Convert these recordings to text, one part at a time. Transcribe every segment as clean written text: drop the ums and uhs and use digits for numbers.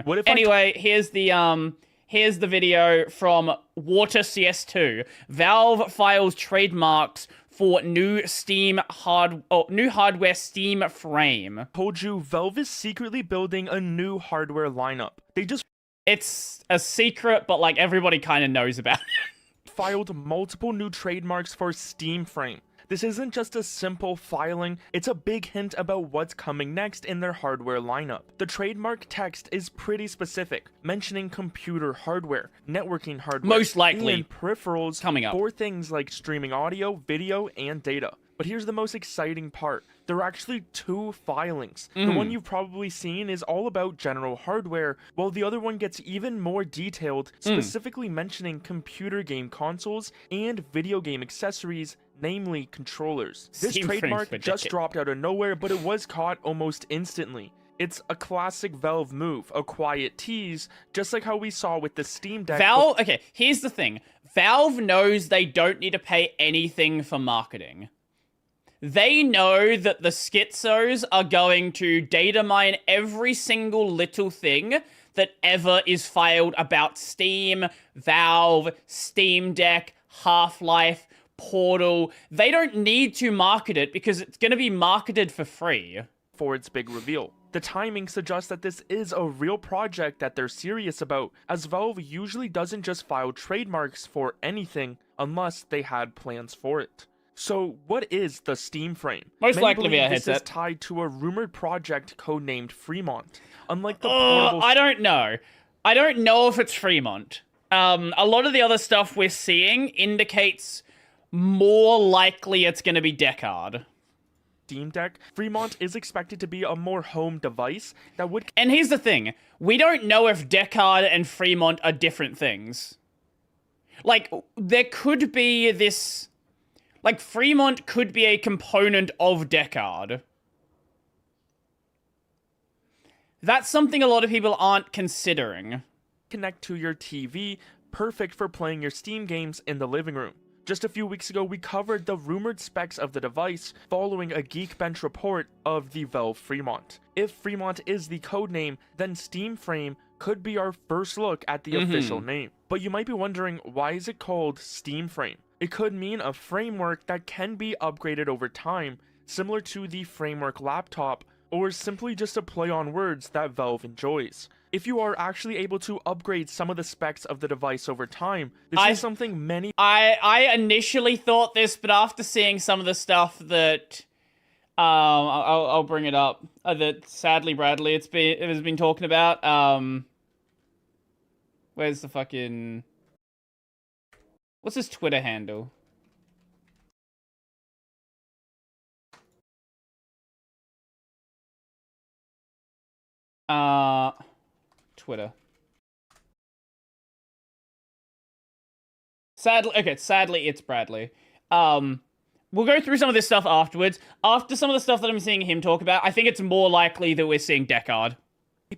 What if Anyway, here's the video from Water CS2. Valve files trademarks for new hardware Steam frame. told you Valve is secretly building a new hardware lineup? They just It's a secret, but like everybody kind of knows about it. filed multiple new trademarks for Steam Frame. This isn't just a simple filing, it's a big hint about what's coming next in their hardware lineup. The trademark text is pretty specific, mentioning computer hardware, networking hardware, Most likely and peripherals coming up for things like streaming audio, video, and data. But here's the most exciting part. There are actually two filings. The one you've probably seen is all about general hardware, while the other one gets even more detailed, specifically mentioning computer game consoles and video game accessories, namely controllers. This Steam frame's trademark just ridiculous. dropped out of nowhere, but it was caught almost instantly. It's a classic Valve move, a quiet tease, just like how we saw with the Steam Deck. Okay, here's the thing. Valve knows they don't need to pay anything for marketing. They know that the schizos are going to data mine every single little thing that ever is filed about Steam, Valve, Steam Deck, Half-Life, Portal. They don't need to market it because it's going to be marketed for free. For its big reveal. The timing suggests that this is a real project that they're serious about, as Valve usually doesn't just file trademarks for anything unless they had plans for it. So, what is the Steam Frame? Most Many likely believe be a this is headset. tied to a rumored project codenamed Fremont. Unlike the portable... I don't know. I don't know if it's Fremont. A lot of the other stuff we're seeing indicates more likely it's going to be Deckard. Steam Deck, Fremont is expected to be a more home device that would... And here's the thing. We don't know if Deckard and Fremont are different things. Like, there could be this... Like, Fremont could be a component of Deckard. That's something a lot of people aren't considering. Connect to your TV, perfect for playing your Steam games in the living room. Just a few weeks ago, we covered the rumored specs of the device following a Geekbench report of the Valve Fremont. If Fremont is the codename, then Steam Frame could be our first look at the official name. But you might be wondering, why is it called Steam Frame? It could mean a framework that can be upgraded over time, similar to the Framework laptop, or simply just a play on words that Valve enjoys. If you are actually able to upgrade some of the specs of the device over time, this is something many... I initially thought this, but after seeing some of the stuff that... I'll bring it up. That sadly Bradley has been talking about. Where's the fucking... What's his Twitter handle? Twitter. Sadly it's Bradley. We'll go through some of this stuff afterwards. After some of the stuff that I'm seeing him talk about, I think it's more likely that we're seeing Deckard.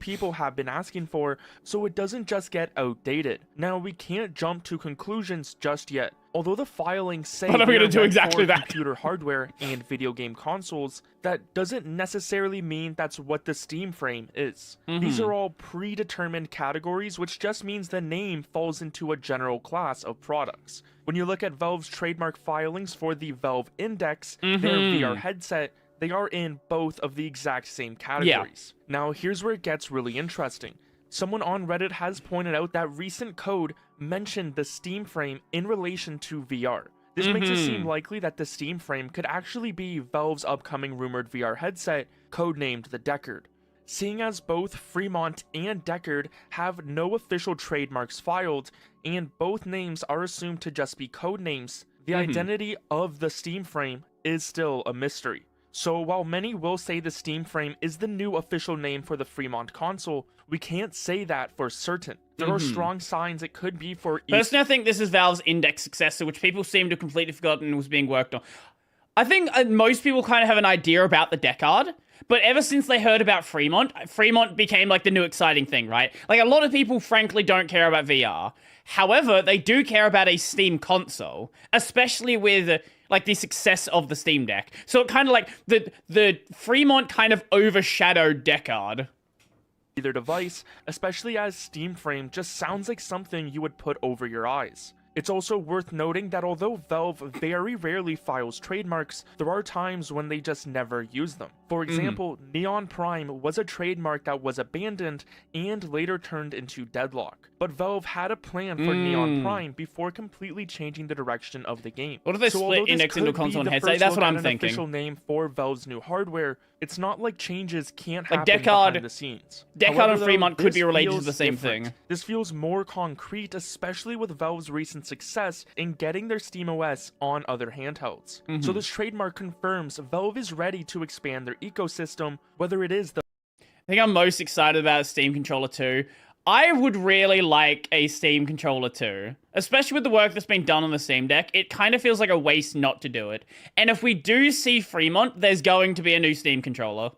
People have been asking for, so it doesn't just get outdated. Now, we can't jump to conclusions just yet. Although the filings say But I'm they gonna are do meant exactly for that. computer hardware and video game consoles, that doesn't necessarily mean that's what the Steam Frame is. These are all predetermined categories, which just means the name falls into a general class of products. When you look at Valve's trademark filings for the Valve Index, their VR headset, they are in both of the exact same categories. Now, here's where it gets really interesting. Someone on Reddit has pointed out that recent code mentioned the Steam Frame in relation to VR. This makes it seem likely that the Steam Frame could actually be Valve's upcoming rumored VR headset, codenamed the Deckard. Seeing as both Fremont and Deckard have no official trademarks filed, and both names are assumed to just be codenames, the identity of the Steam Frame is still a mystery. So while many will say the Steam Frame is the new official name for the Fremont console, we can't say that for certain. There are strong signs it could be for each. Personally, I think this is Valve's Index successor, which people seem to have completely forgotten was being worked on. I think most people kind of have an idea about the Deckard, but ever since they heard about Fremont, Fremont became like the new exciting thing, right? Like a lot of people frankly don't care about VR. However, they do care about a Steam console, especially with like the success of the Steam Deck. So it kind of like the Fremont kind of overshadowed Deckard. either device, especially as Steam Frame just sounds like something you would put over your eyes. It's also worth noting that although Valve very rarely files trademarks, there are times when they just never use them. For example, Neon Prime was a trademark that was abandoned and later turned into Deadlock. But Valve had a plan for Neon Prime before completely changing the direction of the game. What if they split index into console and headset? That's what I'm thinking. Official name for Valve's new hardware, it's not like changes can't happen Deckard, behind the scenes. Deckard However, and Fremont could be related to the same different. thing. This feels more concrete, especially with Valve's recent success in getting their SteamOS on other handhelds. So this trademark confirms Valve is ready to expand their ecosystem, whether it is the I think I'm most excited about Steam Controller 2. I would really like a Steam Controller 2, especially with the work that's been done on the Steam Deck. It kind of feels like a waste not to do it. And if we do see Fremont, there's going to be a new Steam controller.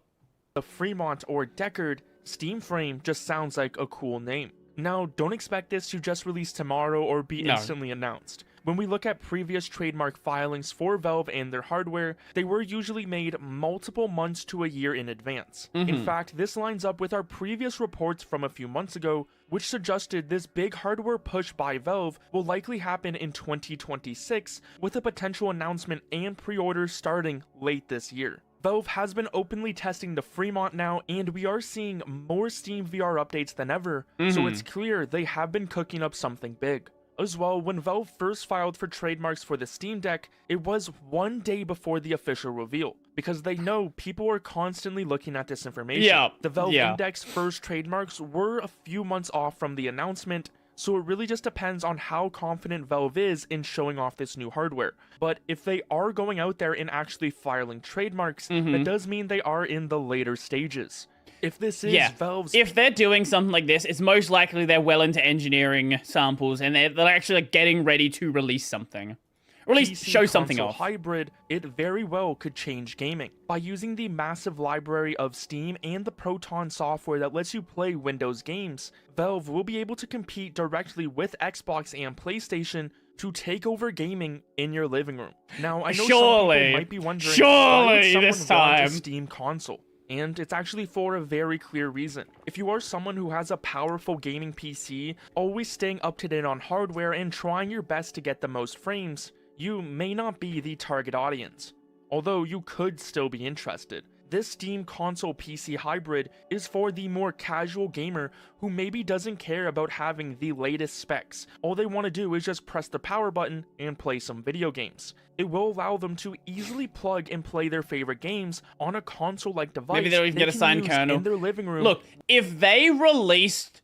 The Fremont or Deckard, Steam Frame just sounds like a cool name. Now, don't expect this to just release tomorrow or be instantly announced. When we look at previous trademark filings for Valve and their hardware, they were usually made multiple months to a year in advance. In fact, this lines up with our previous reports from a few months ago, which suggested this big hardware push by Valve will likely happen in 2026, with a potential announcement and pre-orders starting late this year. Valve has been openly testing the Fremont now, and we are seeing more Steam VR updates than ever, so it's clear they have been cooking up something big. As well, when Valve first filed for trademarks for the Steam Deck, it was one day before the official reveal, because they know people are constantly looking at this information. The Valve Index first trademarks were a few months off from the announcement, so it really just depends on how confident Valve is in showing off this new hardware. But if they are going out there and actually filing trademarks, that does mean they are in the later stages. If this is Valve's... If they're doing something like this, it's most likely they're well into engineering samples and they're actually like, getting ready to release something. Or at least PC show something console off. Hybrid, it very well could change gaming. By using the massive library of Steam and the Proton software that lets you play Windows games, Valve will be able to compete directly with Xbox and PlayStation to take over gaming in your living room. Now, I know some people might be wondering, why would someone want a Steam console? And it's actually for a very clear reason. If you are someone who has a powerful gaming PC, always staying up to date on hardware and trying your best to get the most frames, you may not be the target audience, although you could still be interested. This Steam console PC hybrid is for the more casual gamer who maybe doesn't care about having the latest specs. All they want to do is just press the power button and play some video games. It will allow them to easily plug and play their favorite games on a console-like device. Maybe they'll even get a signed kernel in their living room. Look, if they released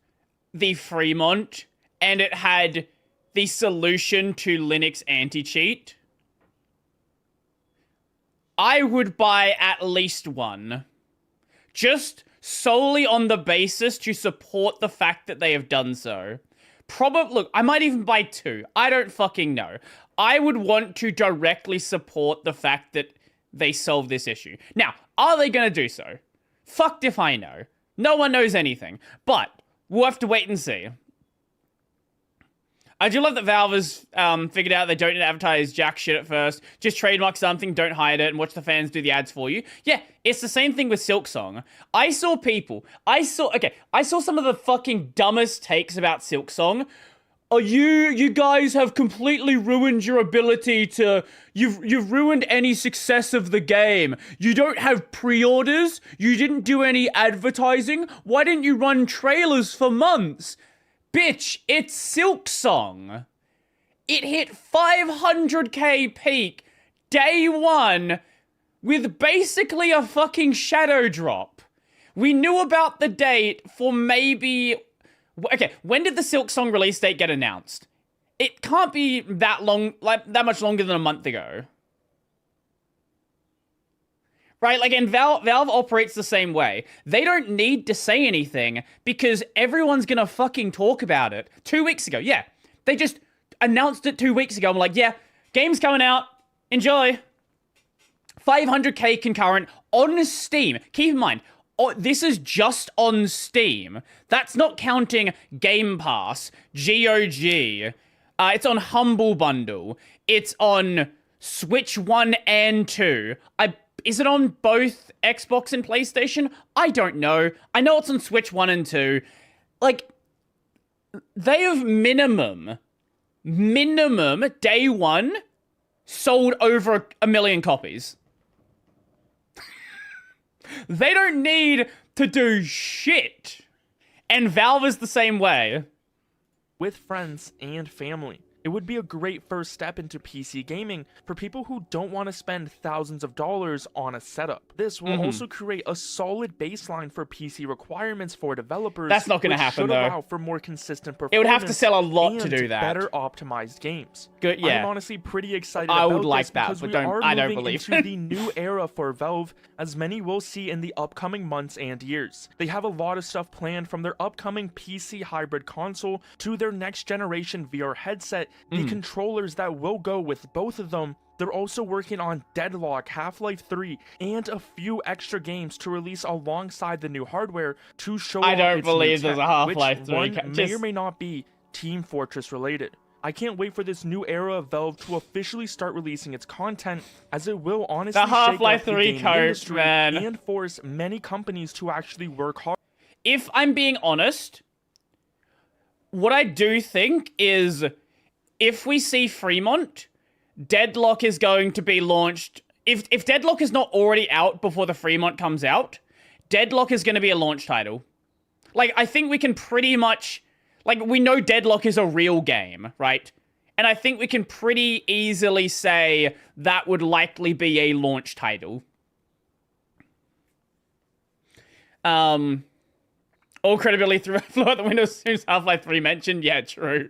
the Fremont and it had the solution to Linux anti-cheat, I would buy at least one. Just solely on the basis to support the fact that they have done so. Look, I might even buy two. I don't fucking know. I would want to directly support the fact that they solved this issue. Now, are they going to do so? Fucked if I know. No one knows anything. But we'll have to wait and see. I do love that Valve has figured out they don't need to advertise jack shit at first. Just trademark something, don't hide it, and watch the fans do the ads for you. Yeah, it's the same thing with Silksong. I saw some of the fucking dumbest takes about Silksong. You guys have completely ruined your ability to... You've ruined any success of the game. You don't have pre-orders. You didn't do any advertising. Why didn't you run trailers for months? Bitch, it's Silksong. It hit 500k peak day one with basically a fucking shadow drop. We knew about the date for maybe... Okay, when did the Silksong release date get announced? It can't be that long, like that much longer than a month ago. Right, like, and Valve operates the same way. They don't need to say anything because everyone's gonna fucking talk about it. 2 weeks ago, yeah. They just announced it 2 weeks ago. I'm like, yeah, game's coming out. Enjoy. 500k concurrent on Steam. Keep in mind, this is just on Steam. That's not counting Game Pass, GOG. It's on Humble Bundle. It's on Switch 1 and 2. Is it on both Xbox and PlayStation? I don't know. I know it's on Switch 1 and 2. Like, they have minimum, day one, sold over a million copies. They don't need to do shit. And Valve is the same way. With friends and family. It would be a great first step into PC gaming for people who don't want to spend thousands of dollars on a setup. This will also create a solid baseline for PC requirements for developers. That's not going to happen, should though. Allow for more consistent performance. It would have to sell a lot to do that. Better optimized games. Good, yeah. I'm honestly pretty excited I about would like this that, because but we are moving believe into the new era for Valve, as many will see in the upcoming months and years. They have a lot of stuff planned, from their upcoming PC hybrid console to their next generation VR headset, the controllers that will go with both of them. They're also working on Deadlock, Half-Life 3, and a few extra games to release alongside the new hardware to show I off don't its new believe there's tech, a Half-Life 3. which one may or may not be Team Fortress related. I can't wait for this new era of Valve to officially start releasing its content, as it will honestly The Half-Life shake up 3 the gaming coach, industry man. and force many companies to actually work hard. If I'm being honest, what I do think is, if we see Fremont, Deadlock is going to be launched. If Deadlock is not already out before the Fremont comes out, Deadlock is going to be a launch title. Like, I think we can pretty much... Like, we know Deadlock is a real game, right? And I think we can pretty easily say that would likely be a launch title. All credibility flew out the window as soon as Half-Life 3 mentioned. Yeah, true.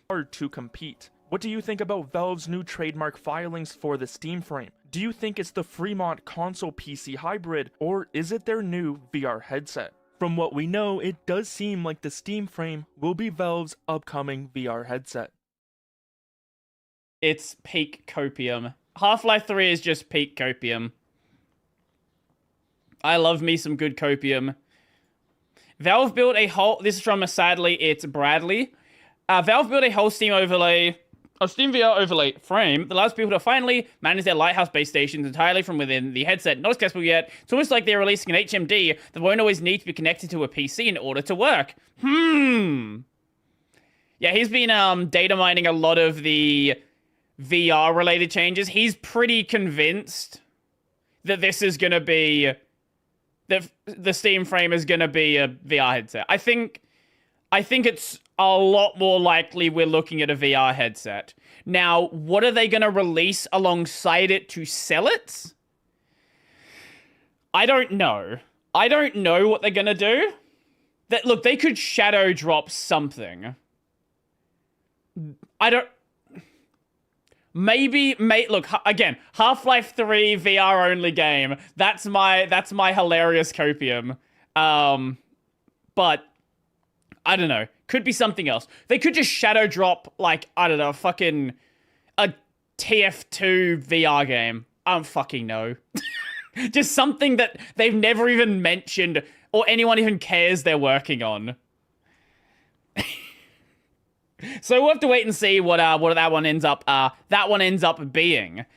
Hard to compete. What do you think about Valve's new trademark filings for the Steam frame? Do you think it's the Fremont console PC hybrid, or is it their new VR headset? From what we know, it does seem like the Steam frame will be Valve's upcoming VR headset. It's peak copium. Half-Life 3 is just peak copium. I love me some good copium. Valve built a whole... This is from, sadly, it's Bradley. Valve built a whole Steam overlay... A Steam VR overlay frame that allows people to finally manage their Lighthouse base stations entirely from within the headset. Not accessible yet. It's almost like they're releasing an HMD that won't always need to be connected to a PC in order to work. Yeah, he's been data mining a lot of the VR related changes. He's pretty convinced that this is going to be... that the Steam frame is going to be a VR headset. I think it's a lot more likely we're looking at a VR headset. Now, what are they going to release alongside it to sell it? I don't know. I don't know what they're going to do. Look, they could shadow drop something. I don't... Look, again, Half-Life 3 VR only game. That's my hilarious copium. But I don't know. Could be something else. They could just shadow drop, like, I don't know, fucking a TF2 VR game. I don't fucking know. Just something that they've never even mentioned or anyone even cares they're working on. So we'll have to wait and see what that one ends up being.